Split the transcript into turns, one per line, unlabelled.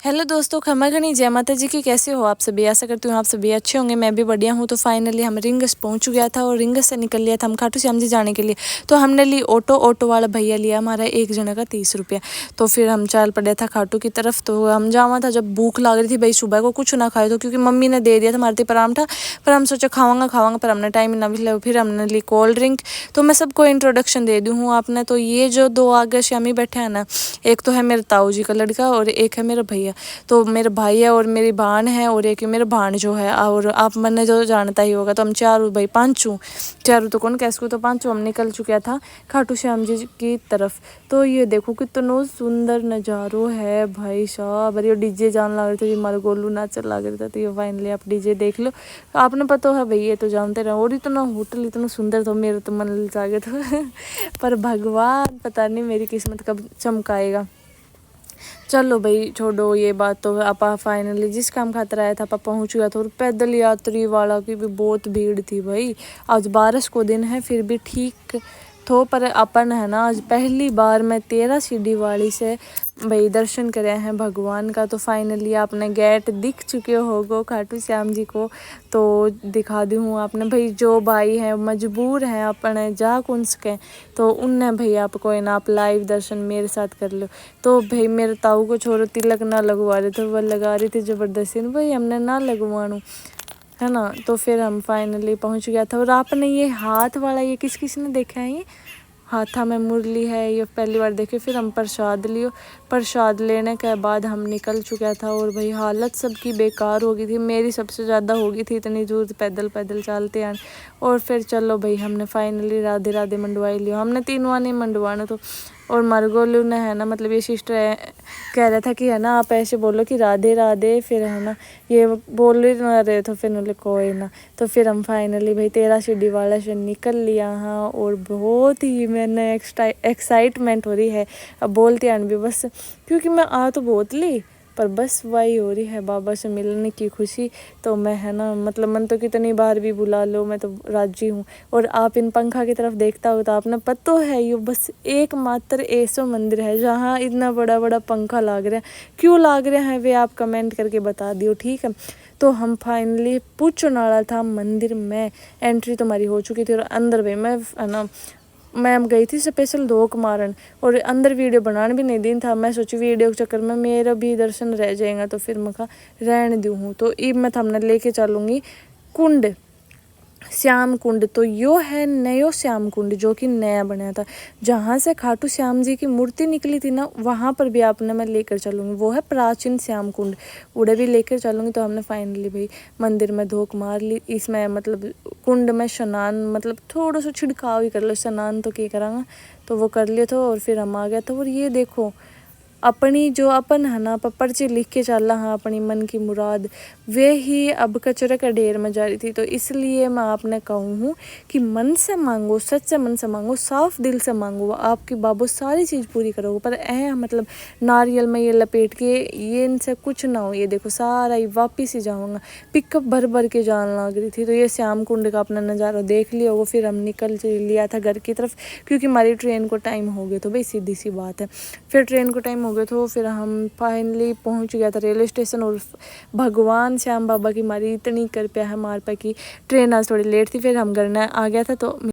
Hello दोस्तों, खमा घनी जय माता जी की। कैसे हो आप सभी? आशा करती हूँ आप सभी अच्छे होंगे। मैं भी बढ़िया हूँ। तो फाइनली हम रिंगस पहुँच गया था और रिंगस से निकल लिया था हम खाटू श्याम जी जाने के लिए। तो हमने ली ऑटो वाला भैया लिया हमारा एक जने का 30 रुपया। तो फिर हम चल पड़े था खाटू की तरफ। तो हम जावा था जब भूख लग रही थी भाई, सुबह को कुछ ना खाए तो, क्योंकि मम्मी ने दे दिया था मारती परांठा। पर हम सोचा खावांगा पर हमने टाइम ही ना मिला। फिर हमने ली कोल्ड ड्रिंक। तो मैं सबको इंट्रोडक्शन दे दूँ हूँ आपने। तो ये जो दो आगे श्यामी बैठे हैं ना, एक तो है मेरे ताऊ जी का लड़का और एक है मेरा भैया। तो मेरे भाई है और मेरी बहन है और एक मेरा भांजो है। और आप मैंने जो जानता ही होगा। तो हम चारों भाई पांचों, चारों तो कौन कैसे तो पांचों हम निकल चुका था खाटू श्याम जी की तरफ। तो ये देखो कितना सुंदर नज़ारो है भाई साहब। अरे डीजे जान लग रहे थे, हमारे गोलू नाच लग रहे थे। तो ये फाइनली आप डीजे देख लो। आपने पता है भाई, ये तो जानते रहो। और इतना होटल इतना सुंदर था, मेरे तो मन ललचा गया था पर भगवान पता नहीं मेरी किस्मत कब चमकाएगा। चलो भाई छोड़ो ये बात। तो आपा फाइनली जिस काम खातर आया था आपा पहुंच गया था। और पैदल यात्री वाला की भी बहुत भीड़ थी भाई। आज बारिश को दिन है फिर भी ठीक तो, पर अपन है ना आज पहली बार मैं 13 सीढ़ी वाली से भाई दर्शन करे हैं भगवान का। तो फाइनली आपने गेट दिख चुके होगो खाटू श्याम जी को। तो दिखा दी हूँ आपने भाई। जो भाई हैं मजबूर हैं अपने जा कौन सके तो उनने भाई आपको है ना आप लाइव दर्शन मेरे साथ कर लो। तो भाई मेरे ताऊ को छोरो तिलक ना लगवा रहे थे, वह लगा रही थी ज़बरदस्ती। भाई हमने ना लगवानू है ना। तो फिर हम फाइनली पहुंच गया था। और आपने ये हाथ वाला ये किस किस ने देखा है? ये हाथा में मुरली है, ये पहली बार देखे। फिर हम प्रसाद लियो। प्रसाद लेने के बाद हम निकल चुका था। और भाई हालत सबकी बेकार हो गई थी, मेरी सबसे ज़्यादा हो गई थी, इतनी दूर पैदल पैदल चलते आए। और फिर चलो भाई हमने फाइनली राधे राधे मंडवाई लियो। हमने 3 नहीं मंडवाना तो। और मरगोलू ने है ना, मतलब ये सिस्टर कह रहा था कि है ना आप ऐसे बोलो कि राधे राधे। फिर है ना ये बोल ही ना रहे तो फिर बोले कोई ना। तो फिर हम फाइनली भाई 13 सीढ़ी वाला से निकल लिया हाँ। और बहुत ही मैंने एक्साइटमेंट हो रही है अब बोलते हैं भी बस, क्योंकि मैं आ तो बहुत ली पर बस वही हो रही है बाबा से मिलने की खुशी। तो मैं है ना मतलब मन तो कितनी बार भी बुला लो मैं तो राजी हूँ। और आप इन पंखा की तरफ देखता हो तो आपने पता है ये बस एकमात्र ऐसा मंदिर है जहाँ इतना बड़ा बड़ा पंखा लाग रहा है। क्यों लाग रहा है वे आप कमेंट करके बता दियो, ठीक है। तो हम फाइनली पूछने वाला था मंदिर में एंट्री तुम्हारी हो चुकी थी। और अंदर भी मैं है ना मैम गई थी स्पेशल धोख मारन। और अंदर वीडियो बनाने भी नहीं दिन था। मैं सोची वीडियो के चक्कर में मेरा भी दर्शन रह जाएगा तो फिर मैं कहा रहने दूँ हूँ। तो अब मैं थमने लेके चलूँगी कुंड, श्याम कुंड। तो यो है नयो श्याम कुंड जो कि नया बनाया था। जहाँ से खाटू श्याम जी की मूर्ति निकली थी ना, वहाँ पर भी आपने मैं लेकर चलूँगी। वो है प्राचीन श्याम कुंड, उड़े भी लेकर चलूँगी। तो हमने फाइनली भाई मंदिर में धोख मार ली। इसमें मतलब कुंड में स्नान मतलब थोड़ा सा छिड़काव ही कर लो, स्नान तो क्या करांगा। तो वो कर लिया था और फिर हम आ गया था। और ये देखो अपनी जो अपन है ना पर्ची लिख के चल रहा अपनी मन की मुराद, वे ही अब कचरे का ढेर में जा रही थी। तो इसलिए मैं आपने कहूँ हूँ कि मन से मांगो, सच्चे मन से मांगो, साफ दिल से मांगो, आपकी बाबू सारी चीज़ पूरी करोगे। पर मतलब नारियल में ये लपेट के ये इनसे कुछ ना हो। ये देखो सारा ही वापिस ही जाऊँगा, पिकअप भर भर के जान लग रही थी। तो ये श्याम कुंड का अपना नज़ारा देख लिया वो। फिर हम निकल लिया था घर की तरफ, क्योंकि हमारी ट्रेन को टाइम हो गया। तो भाई सीधी सी बात है, फिर ट्रेन को टाइम हो गया। तो फिर हम फाइनली पहुंच गया था रेलवे स्टेशन। और भगवान श्याम बाबा की हमारी इतनी कृपया है हमारे पे कि ट्रेन आज थोड़ी लेट थी। फिर हम घर आ गया था। तो